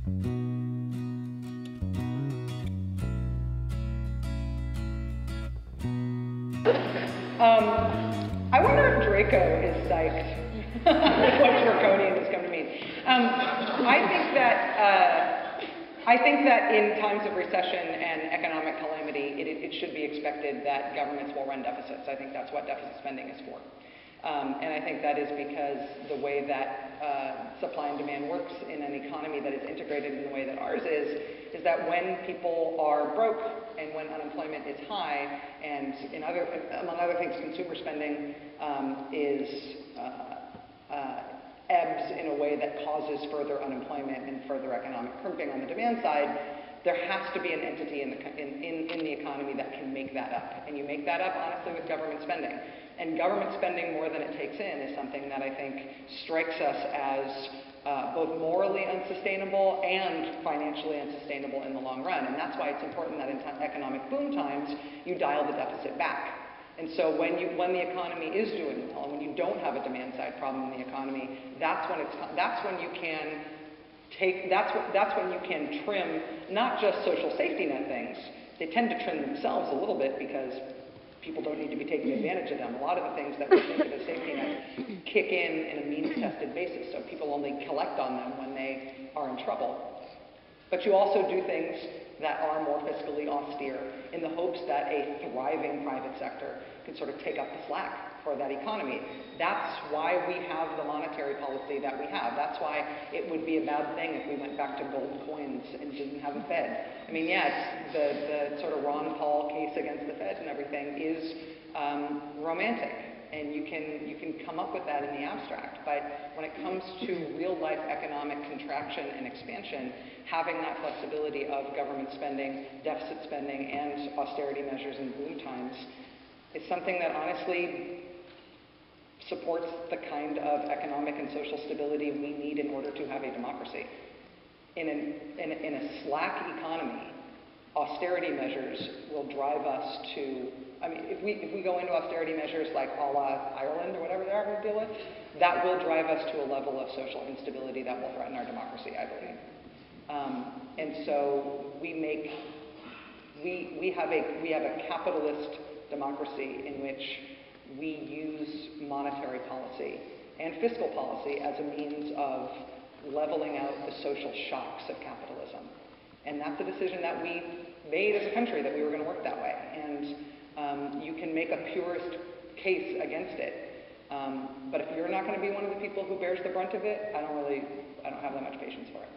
I wonder if Draco is psyched with what draconian has come to mean. I think that in times of recession and economic calamity, it should be expected that governments will run deficits. I think that's what deficit spending is for. And I think that is because the way that supply and demand works in an economy that is integrated in the way that ours is that when people are broke and when unemployment is high, and among other things, consumer spending ebbs in a way that causes further unemployment and further economic crimping on the demand side, there has to be an entity in the economy that can make that up. And you make that up, honestly, with government spending. And government spending more than it takes in is something that I think strikes us as both morally unsustainable and financially unsustainable in the long run. And that's why it's important that in economic boom times, you dial the deficit back. And so when the economy is doing well, and when you don't have a demand side problem in the economy, that's when you can trim not just social safety net things. They tend to trim themselves a little bit because people don't need to be taking advantage of them. A lot of the things that we think of as safety nets kick in a means-tested basis, so people only collect on them when they are in trouble. But you also do things that are more fiscally austere in the hopes that a thriving private sector can sort of take up the slack for that economy. That's why we have the monetary policy that we have. That's why it would be a bad thing if we went back to gold coins and didn't have a Fed. I mean, yeah, the sort of Ron Paul case against the Fed and everything is romantic, and you can come up with that in the abstract. But when it comes to real life economic contraction and expansion, having that flexibility of government spending, deficit spending, and austerity measures in boom times is something that honestly supports the kind of economic and social stability we need in order to have a democracy. In a slack economy, austerity measures will drive us to, I mean, if we go into austerity measures like a la Ireland or whatever they are going to deal with, that will drive us to a level of social instability that will threaten our democracy, I believe. And so we have a capitalist democracy in which we use monetary policy and fiscal policy as a means of leveling out the social shocks of capitalism. And that's a decision that we made as a country, that we were going to work that way. And you can make a purist case against it. But if you're not going to be one of the people who bears the brunt of it, I don't have that much patience for it.